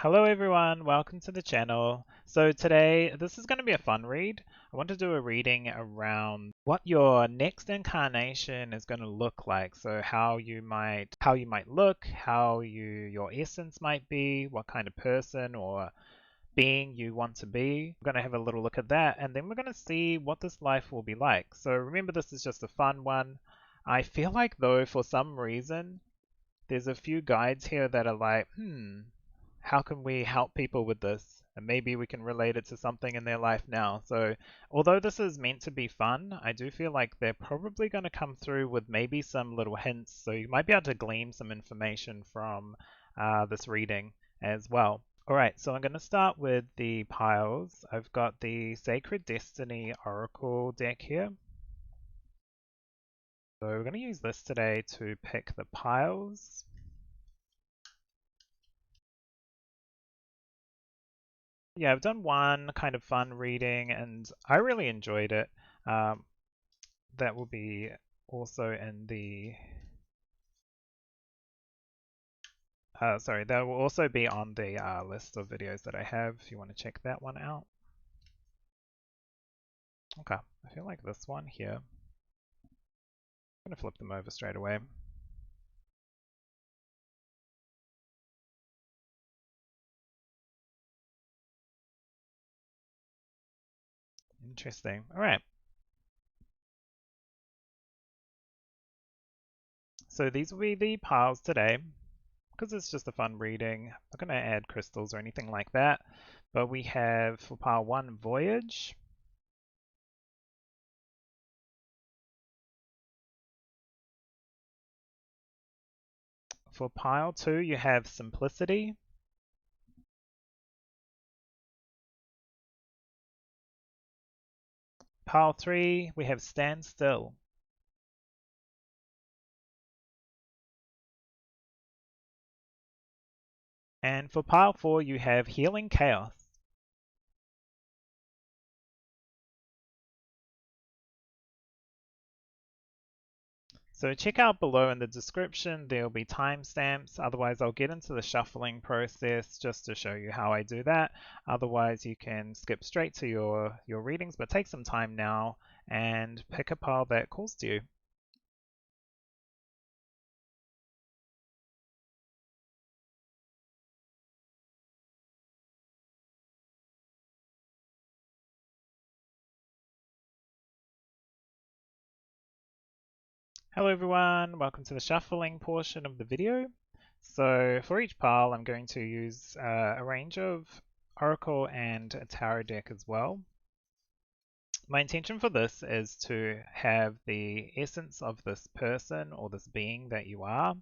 Hello everyone, welcome to the channel. So today, this is going to be a fun read. I want to do a reading around what your next incarnation is going to look like. So how you might look, how your essence might be, what kind of person or being you want to be. We're going to have a little look at that, and then we're going to see what this life will be like. So remember, this is just a fun one. I feel like though, for some reason, there's a few guides here that are like, how can we help people with this? And maybe we can relate it to something in their life now. So, although this is meant to be fun, I do feel like they're probably going to come through with maybe some little hints. So, you might be able to glean some information from this reading as well. Alright, so I'm going to start with the piles. I've got the Sacred Destiny Oracle deck here. So, we're going to use this today to pick the piles. Yeah, I've done one kind of fun reading and I really enjoyed it. That will be also in the that will also be on the list of videos that I have if you want to check that one out. Okay, I feel like this one here. I'm going to flip them over straight away. Interesting. All right. So these will be the piles today. Because it's just a fun reading, I'm not going to add crystals or anything like that. But we have for pile 1, Voyage. For pile 2, you have Simplicity. Pile 3, we have Standstill. And for pile 4, you have Healing Chaos. So check out below in the description, there'll be timestamps. Otherwise, I'll get into the shuffling process just to show you how I do that. Otherwise, you can skip straight to your readings, but take some time now and pick a pile that calls to you. Hello everyone, welcome to the shuffling portion of the video. So for each pile, I'm going to use a range of Oracle and a Tarot deck as well. My intention for this is to have the essence of this person or this being that you are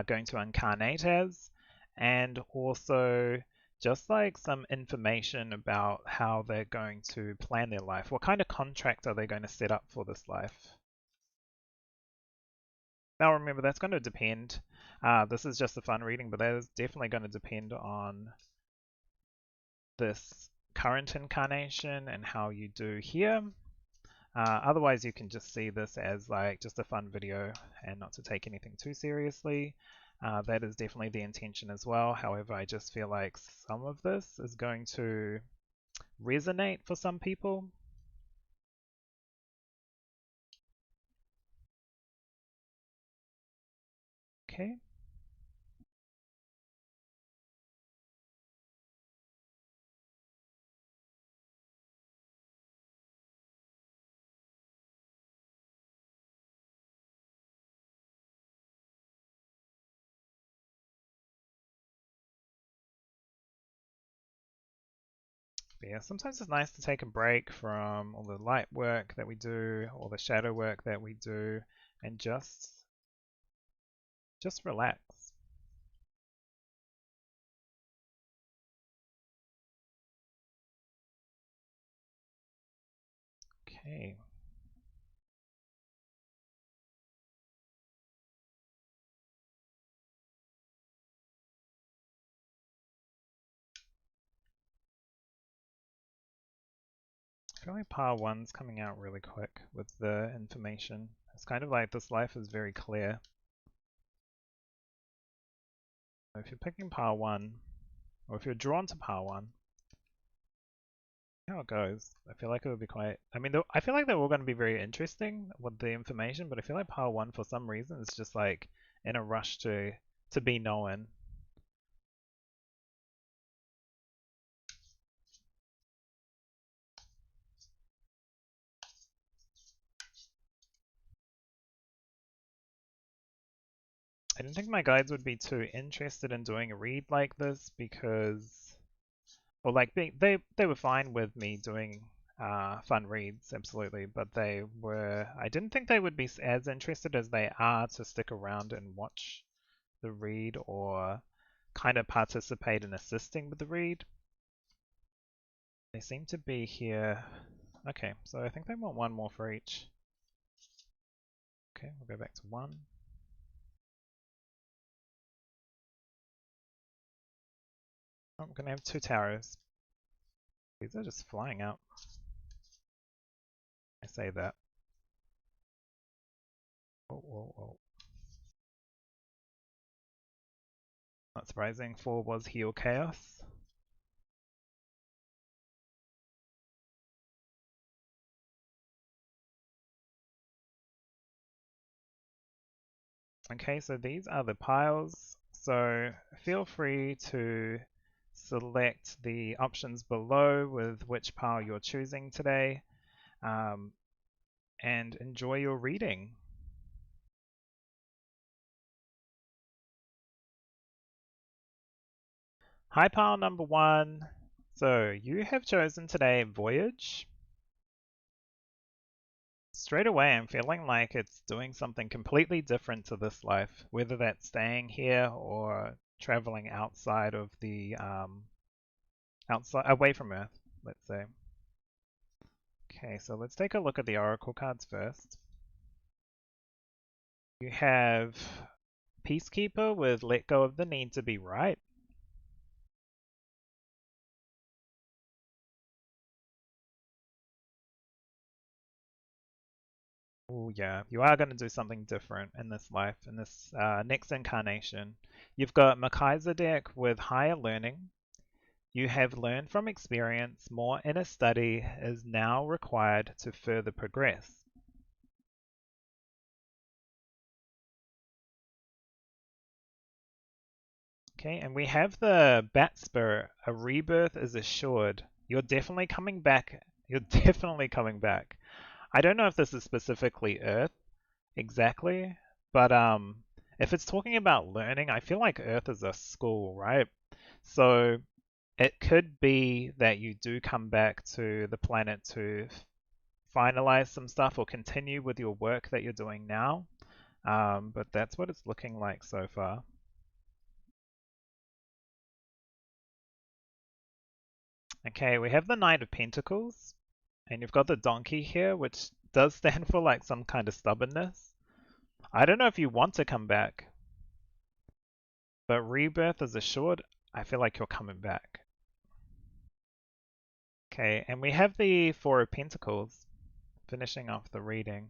going to incarnate as, and also just like some information about how they're going to plan their life. What kind of contract are they going to set up for this life? Now remember, that's going to depend. This is just a fun reading, but that is definitely going to depend on this current incarnation and how you do here. Otherwise, you can just see this as like just a fun video and not to take anything too seriously. That is definitely the intention as well. However, I just feel like some of this is going to resonate for some people. Okay. But yeah, sometimes it's nice to take a break from all the light work that we do, all the shadow work that we do, and just relax. Okay. I feel like pile 1's coming out really quick with the information. It's kind of like this life is very clear. If you're picking pile 1, or if you're drawn to pile 1. How it goes. I feel like it would be quite. I mean, I feel like they're all going to be very interesting with the information, but I feel like pile 1 for some reason is just like in a rush to be known. I don't think my guides would be too interested in doing a read like this because, or like they were fine with me doing fun reads, absolutely, but I didn't think they would be as interested as they are to stick around and watch the read or kind of participate in assisting with the read. They seem to be here. Okay, so I think they want one more for each. Okay, we'll go back to 1. Oh, I'm gonna have 2 towers. These are just flying out. I say that. Oh, oh, oh. Not surprising, 4 was heal chaos. Okay, so these are the piles. So feel free to select the options below with which pile you're choosing today, and enjoy your reading. Hi, pile number 1. So you have chosen today Voyage. Straight away, I'm feeling like it's doing something completely different to this life, whether that's staying here or traveling outside of the away from Earth, let's say. Okay, so let's take a look at the oracle cards first. You have Peacekeeper with let go of the need to be right. Oh yeah, you are going to do something different in this life, in this next incarnation. You've got Melchizedek with higher learning. You have learned from experience. More inner study is now required to further progress. Okay, and we have the Bat Spirit. A rebirth is assured. You're definitely coming back. You're definitely coming back. I don't know if this is specifically Earth exactly, but if it's talking about learning, I feel like Earth is a school, right? So it could be that you do come back to the planet to finalize some stuff or continue with your work that you're doing now. But that's what it's looking like so far. Okay, we have the Knight of Pentacles, and you've got the donkey here, which does stand for like some kind of stubbornness. I don't know if you want to come back, but rebirth is assured. I feel like you're coming back. Okay, and we have the Four of Pentacles, finishing off the reading.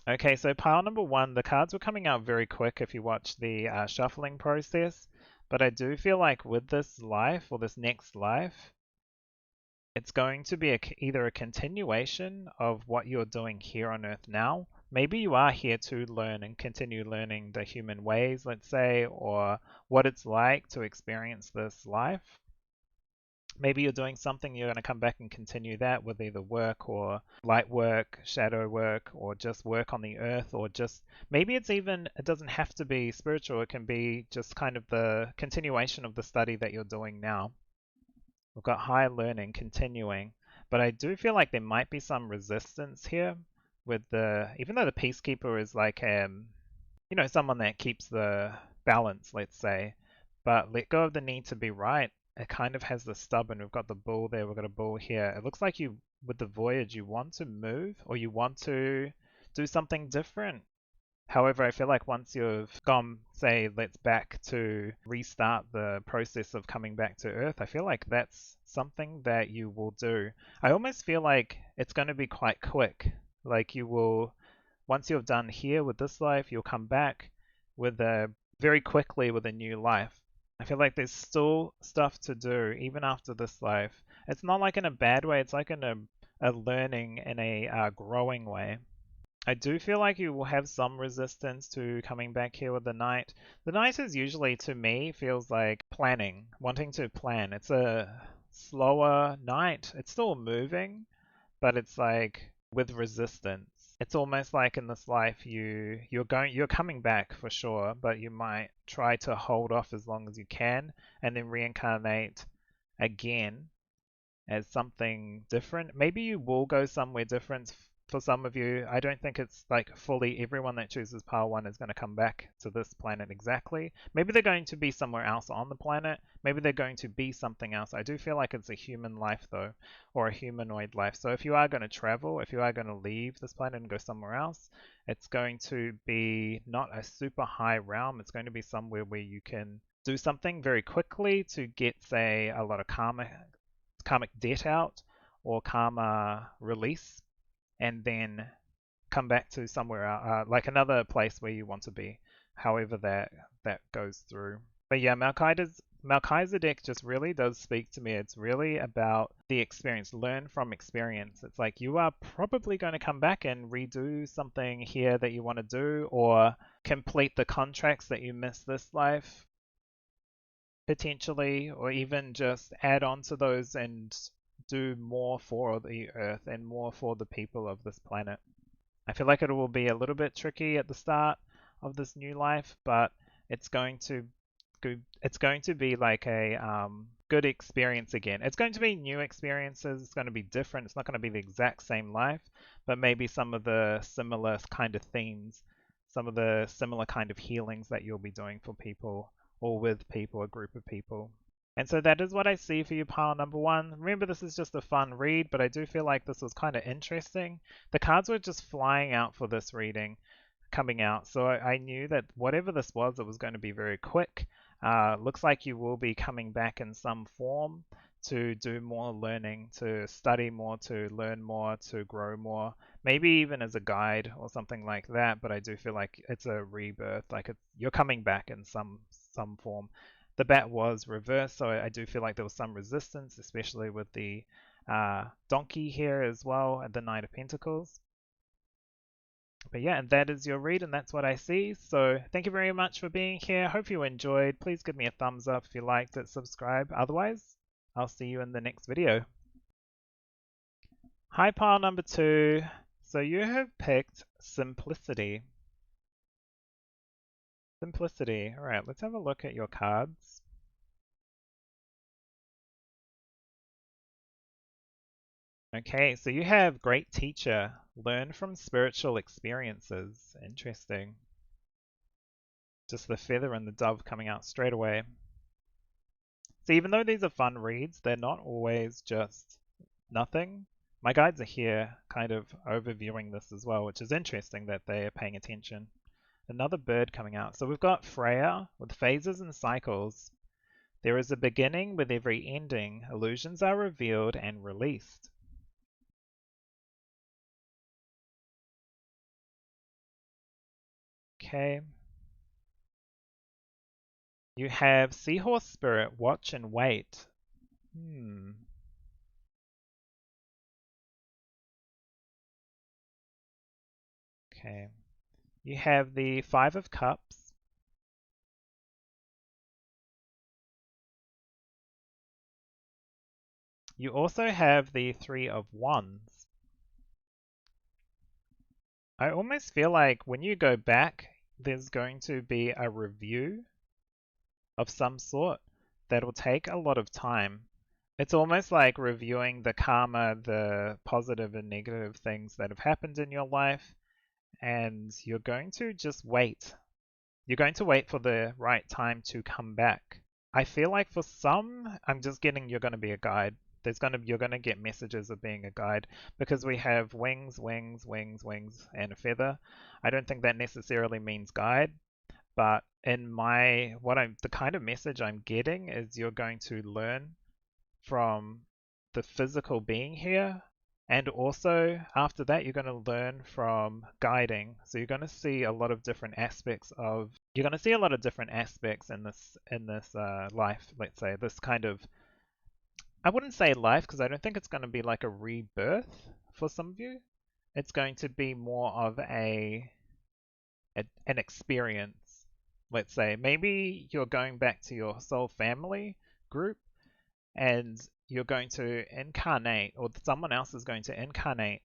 Okay, so pile number 1, the cards were coming out very quick if you watch the shuffling process, but I do feel like with this life or this next life, it's going to be either a continuation of what you're doing here on Earth now. Maybe you are here to learn and continue learning the human ways, let's say, or what it's like to experience this life. Maybe you're doing something, you're going to come back and continue that with either work or light work, shadow work, or just work on the earth, or just maybe it doesn't have to be spiritual, it can be just kind of the continuation of the study that you're doing now. We've got higher learning continuing, but I do feel like there might be some resistance here with even though the peacekeeper is like someone that keeps the balance, let's say, but let go of the need to be right. It kind of has the stubborn. We've got the bull there, we've got a bull here. It looks like with the voyage, you want to move or you want to do something different. However, I feel like once you've gone, say, let's back to restart the process of coming back to Earth, I feel like that's something that you will do. I almost feel like it's going to be quite quick. Like you will, once you're done here with this life, you'll come back with very quickly with a new life. I feel like there's still stuff to do even after this life. It's not like in a bad way, it's like in a learning in a growing way. I do feel like you will have some resistance to coming back here with the Knight. The Knight is usually, to me, feels like planning, wanting to plan. It's a slower Knight. It's still moving, but it's like with resistance. It's almost like in this life you're coming back for sure, but you might try to hold off as long as you can and then reincarnate again as something different. Maybe you will go somewhere different for some of you. I don't think it's like fully everyone that chooses Power 1 is going to come back to this planet exactly. Maybe they're going to be somewhere else on the planet. Maybe they're going to be something else. I do feel like it's a human life though, or a humanoid life. So if you are going to travel, if you are going to leave this planet and go somewhere else, it's going to be not a super high realm. It's going to be somewhere where you can do something very quickly to get, say, a lot of karmic debt out or karma release, and then come back to somewhere like another place where you want to be, however that goes through. But yeah, Melchizedek just really does speak to me. It's really about the experience, learn from experience. It's like you are probably going to come back and redo something here that you want to do, or complete the contracts that you missed this life potentially, or even just add on to those and do more for the Earth and more for the people of this planet. I feel like it will be a little bit tricky at the start of this new life, but it's going to be like a good experience again. It's going to be new experiences. It's going to be different. It's not going to be the exact same life, but maybe some of the similar kind of themes, some of the similar kind of healings that you'll be doing for people or with people, a group of people. And so that is what I see for you, pile number 1. Remember, this is just a fun read, but I do feel like this was kind of interesting. The cards were just flying out for this reading, coming out, so I knew that whatever this was, it was going to be very quick. Looks like you will be coming back in some form to do more learning, to study more, to learn more, to grow more, maybe even as a guide or something like that. But I do feel like it's a rebirth, like you're coming back in some form. The bat was reversed, so I do feel like there was some resistance, especially with the donkey here as well, and the Knight of Pentacles. But yeah, and that is your read, and that's what I see. So thank you very much for being here. Hope you enjoyed. Please give me a thumbs up if you liked it, subscribe. Otherwise, I'll see you in the next video. Hi, pile number 2. So you have picked Simplicity. Simplicity. All right, let's have a look at your cards. Okay, so you have Great Teacher. Learn from spiritual experiences. Interesting. Just the feather and the dove coming out straight away. So even though these are fun reads, they're not always just nothing. My guides are here kind of overviewing this as well, which is interesting that they are paying attention. Another bird coming out. So we've got Freya with phases and cycles. There is a beginning with every ending. Illusions are revealed and released. Okay. You have Seahorse Spirit, watch and wait. Okay. You have the Five of Cups. You also have the Three of Wands. I almost feel like when you go back, there's going to be a review of some sort that'll take a lot of time. It's almost like reviewing the karma, the positive and negative things that have happened in your life, and you're going to just wait. You're going to wait for the right time to come back. I feel like for some, I'm just getting you're going to be a guide. You're going to get messages of being a guide because we have wings, wings, wings, wings, and a feather. I don't think that necessarily means guide, but in the kind of message I'm getting is you're going to learn from the physical being here And also after that, you're going to learn from guiding. So you're going to see a lot of different aspects of you're going to see a lot of different aspects in this life. Let's say this kind of I wouldn't say life because I don't think it's going to be like a rebirth for some of you. It's going to be more of an experience. Let's say maybe you're going back to your soul family group and you're going to incarnate, or someone else is going to incarnate,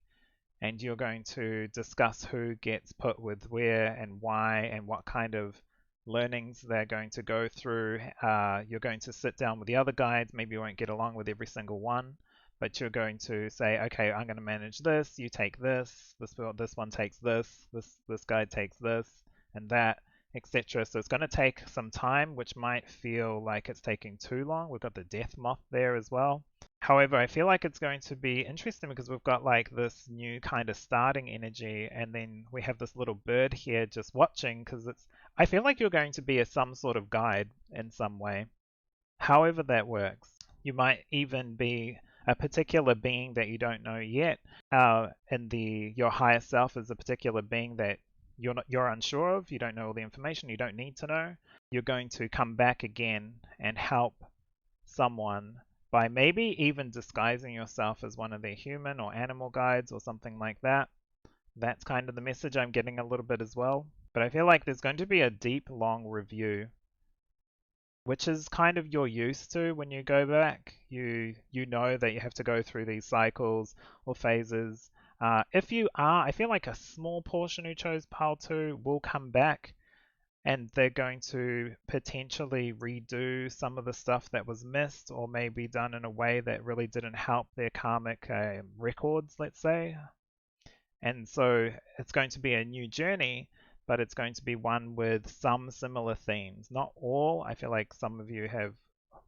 and you're going to discuss who gets put with where and why and what kind of learnings they're going to go through. You're going to sit down with the other guides. Maybe you won't get along with every single one, but you're going to say, okay, I'm going to manage this. You take this one takes this guide takes this and that, etc. So it's going to take some time, which might feel like it's taking too long. We've got the death moth there as well. However, I feel like it's going to be interesting because we've got like this new kind of starting energy, and then we have this little bird here just watching because I feel like you're going to be some sort of guide in some way. However that works. You might even be a particular being that you don't know yet. And your higher self is a particular being that you're unsure of. You don't know all the information. You don't need to know. You're going to come back again and help someone by maybe even disguising yourself as one of their human or animal guides or something like that. That's kind of the message I'm getting a little bit as well. But I feel like there's going to be a deep, long review, which is kind of you're used to when you go back. You know that you have to go through these cycles or phases. If you are, I feel like a small portion who chose pile 2 will come back, and they're going to potentially redo some of the stuff that was missed or maybe done in a way that really didn't help their karmic records, let's say. And so it's going to be a new journey, but it's going to be one with some similar themes. Not all. I feel like some of you have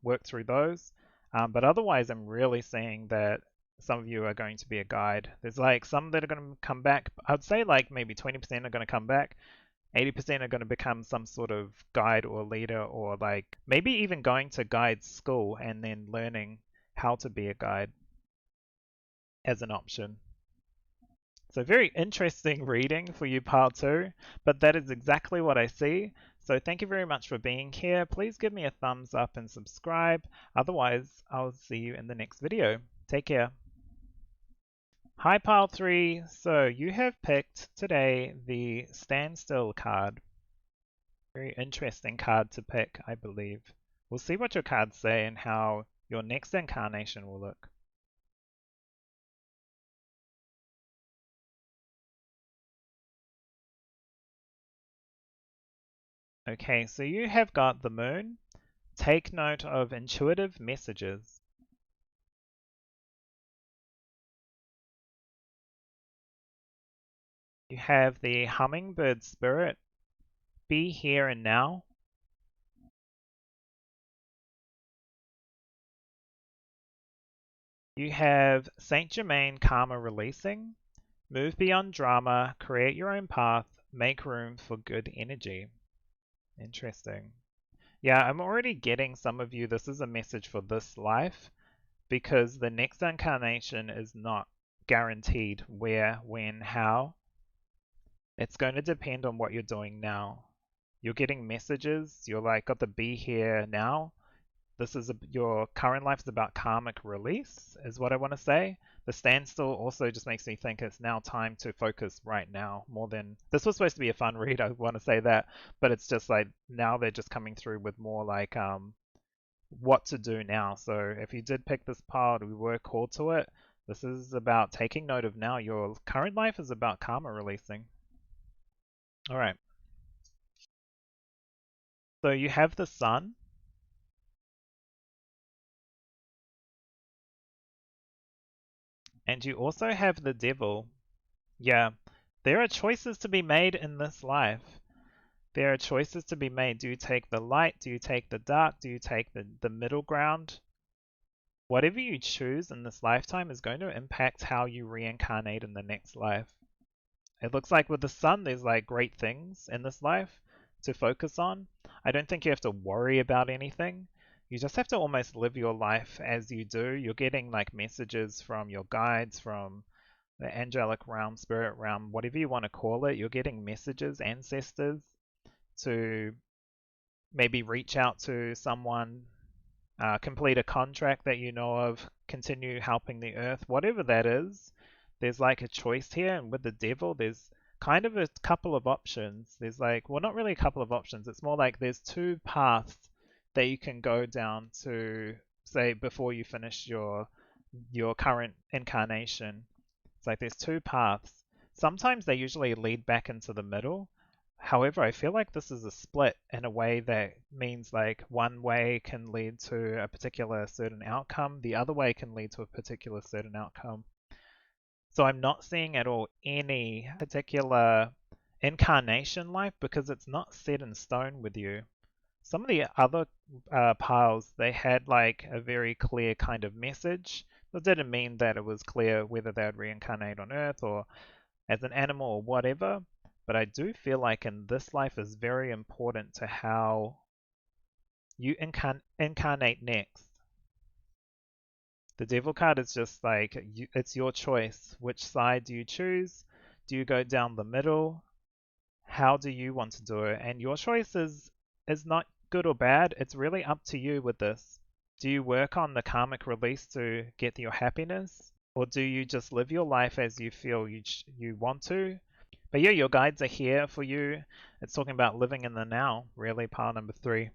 worked through those. But otherwise, I'm really seeing that some of you are going to be a guide. There's like some that are going to come back. I'd say like maybe 20% are going to come back. 80% are going to become some sort of guide or leader, or like maybe even going to guide school and then learning how to be a guide as an option. So very interesting reading for you, part 2, but that is exactly what I see. So thank you very much for being here. Please give me a thumbs up and subscribe. Otherwise, I'll see you in the next video. Take care. Hi, Pile 3. So you have picked today the Standstill card. Very interesting card to pick, I believe. We'll see what your cards say and how your next incarnation will look. Okay, so you have got the moon. Take note of intuitive messages. You have the hummingbird spirit. Be here and now. You have Saint Germain karma releasing. Move beyond drama. Create your own path. Make room for good energy. Interesting. Yeah, I'm already getting some of you. This is a message for this life because the next incarnation is not guaranteed where, when, how. It's going to depend on what you're doing now. You're getting messages. You're like, got to be here now. Your current life is about karmic release, is what I want to say. The standstill also just makes me think it's now time to focus right now more than this was supposed to be a fun read. I want to say that, but it's just like now they're just coming through with more like what to do now. So if you did pick this part, we were called to it. This is about taking note of now. Your current life is about karma releasing. All right. So you have the sun. And you also have the devil. Yeah, there are choices to be made in this life. There are choices to be made. Do you take the light? Do you take the dark? Do you take the middle ground? Whatever you choose in this lifetime is going to impact how you reincarnate in the next life. It looks like with the sun, there's like great things in this life to focus on. I don't think you have to worry about anything. you just have to almost live your life as you do. You're getting like messages from your guides, from the angelic realm, spirit realm, whatever you want to call it. You're getting messages, ancestors, to maybe reach out to someone, complete a contract that you know of, continue helping the earth, whatever that is. There's like a choice here, and with the devil, there's kind of a couple of options. There's like, well, not really a couple of options. It's more like there's two paths that you can go down to, say, before you finish your current incarnation. It's like there's two paths. Sometimes they usually lead back into the middle. However, I feel like this is a split in a way that means like one way can lead to a particular certain outcome, the other way can lead to a particular certain outcome. So I'm not seeing at all any particular incarnation life because it's not set in stone with you. Some of the other piles, they had like a very clear kind of message. It didn't mean that it was clear whether they would reincarnate on Earth or as an animal or whatever. But I do feel like in this life is very important to how you incarnate next. The devil card is just like, it's your choice. Which side do you choose? Do you go down the middle? How do you want to do it? And your choice is not good or bad. It's really up to you with this. Do you work on the karmic release to get your happiness? Or do you just live your life as you feel you want to? But yeah, your guides are here for you. It's talking about living in the now, really, pile number 3.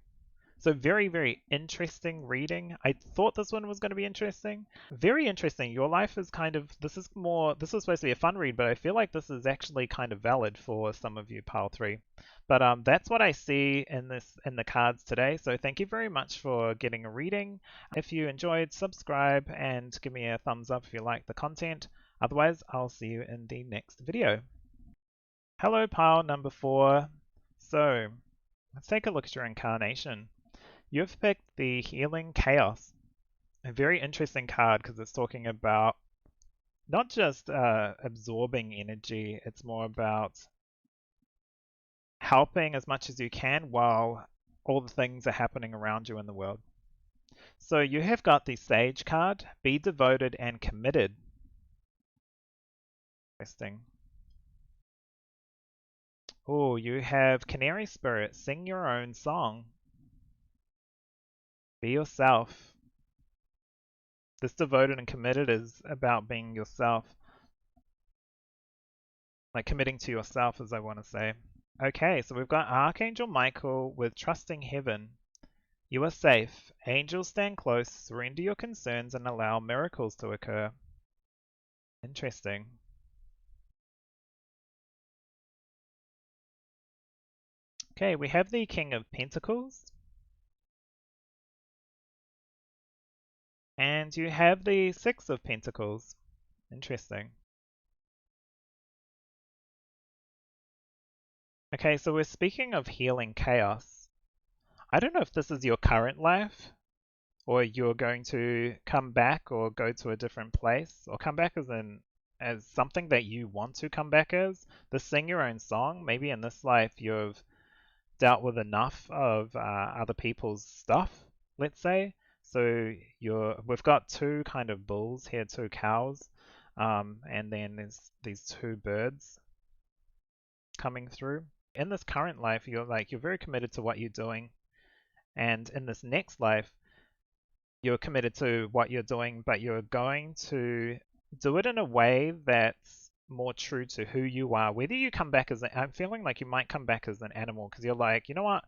So very, very interesting reading. I thought this one was going to be interesting. Very interesting. Your life is kind of, this is supposed to be a fun read, but I feel like this is actually kind of valid for some of you, pile 3. But that's what I see in the cards today. So thank you very much for getting a reading. If you enjoyed, subscribe and give me a thumbs up if you like the content. Otherwise, I'll see you in the next video. Hello, pile number 4. So let's take a look at your incarnation. You've picked the Healing Chaos. A very interesting card because it's talking about not just absorbing energy, it's more about helping as much as you can while all the things are happening around you in the world. So you have got the Sage card, be devoted and committed. Interesting. Oh, you have Canary Spirit, sing your own song. Be yourself. This devoted and committed is about being yourself. Like committing to yourself, as I want to say. Okay, so we've got Archangel Michael with Trusting Heaven. You are safe. Angels stand close. Surrender your concerns and allow miracles to occur. Interesting. Okay, we have the King of Pentacles. And you have the Six of Pentacles. Interesting. Okay, so we're speaking of healing chaos. I don't know if this is your current life, or you're going to come back or go to a different place, or come back as something that you want to come back as. The sing your own song. Maybe in this life you've dealt with enough of other people's stuff, let's say. So we've got two kind of bulls here, two cows, and then there's these two birds coming through. In this current life, you're very committed to what you're doing, and in this next life, you're committed to what you're doing, but you're going to do it in a way that's more true to who you are. Whether you come back I'm feeling like you might come back as an animal because you're like, you know what?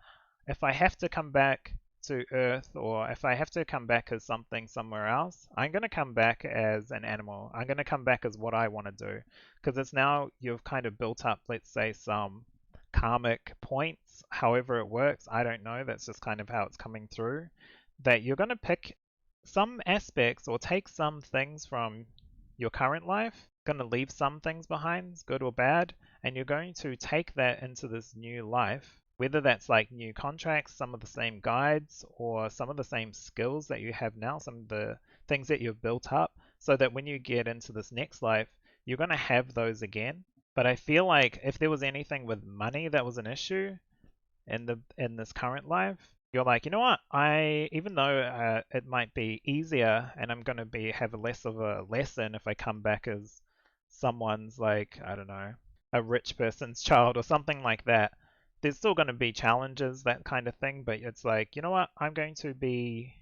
If I have to come back to Earth or if I have to come back as something somewhere else, I'm going to come back as an animal. I'm going to come back as what I want to do because it's now you've kind of built up, let's say, some karmic points. However it works, I don't know. That's just kind of how it's coming through. That you're going to pick some aspects or take some things from your current life, going to leave some things behind, good or bad, and you're going to take that into this new life, whether that's like new contracts, some of the same guides, or some of the same skills that you have now, some of the things that you've built up, so that when you get into this next life, you're going to have those again. But I feel like if there was anything with money that was an issue in this current life, you're like, you know what, even though it might be easier and I'm going to be have a less of a lesson if I come back as someone's like, I don't know, a rich person's child or something like that, there's still going to be challenges, that kind of thing, but it's like, you know what, I'm going to be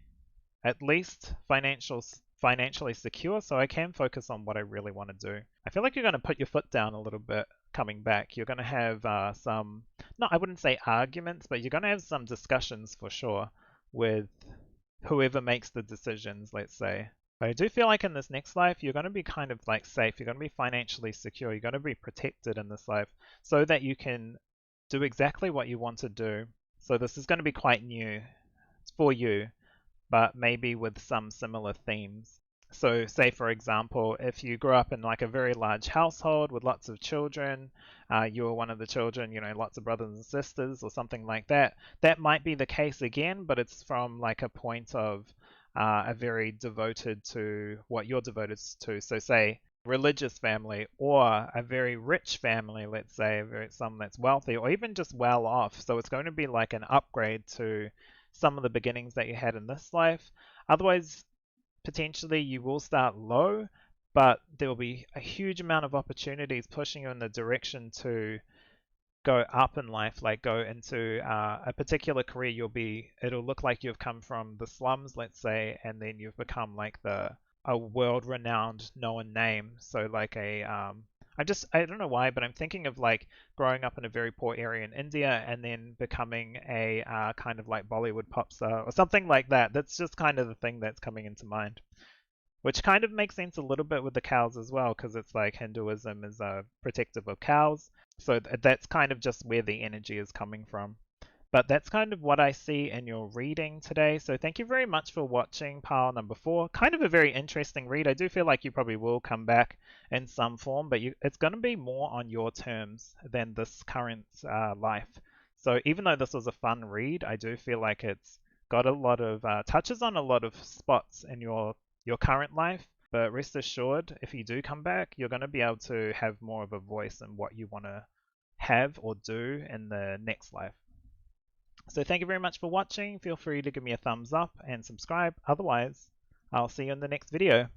at least financially secure so I can focus on what I really want to do. I feel like you're going to put your foot down a little bit coming back. You're going to have some, no, I wouldn't say arguments, but you're going to have some discussions for sure with whoever makes the decisions, let's say. But I do feel like in this next life, you're going to be kind of like safe. You're going to be financially secure. You're going to be protected in this life so that you can do exactly what you want to do. So this is going to be quite new for you, but maybe with some similar themes. So, say for example, if you grew up in like a very large household with lots of children, you were one of the children, you know, lots of brothers and sisters or something like that, that might be the case again, but it's from like a point of a very devoted to what you're devoted to. So, say religious family or a very rich family, let's say, some that's wealthy or even just well off. So, it's going to be like an upgrade to some of the beginnings that you had in this life. Otherwise, potentially you will start low, but there will be a huge amount of opportunities pushing you in the direction to go up in life, like go into a particular career. It'll look like you've come from the slums, let's say, and then you've become like a world-renowned known name. So like I don't know why, but I'm thinking of like growing up in a very poor area in India and then becoming a kind of like Bollywood pop star or something like that. That's just kind of the thing that's coming into mind. Which kind of makes sense a little bit with the cows as well, because it's like Hinduism is protective of cows. So that's kind of just where the energy is coming from. But that's kind of what I see in your reading today. So thank you very much for watching pile number 4. Kind of a very interesting read. I do feel like you probably will come back in some form, but it's going to be more on your terms than this current life. So even though this was a fun read, I do feel like it's got a lot of touches on a lot of spots in your current life. But rest assured, if you do come back, you're going to be able to have more of a voice in what you want to have or do in the next life. So thank you very much for watching. Feel free to give me a thumbs up and subscribe. Otherwise, I'll see you in the next video.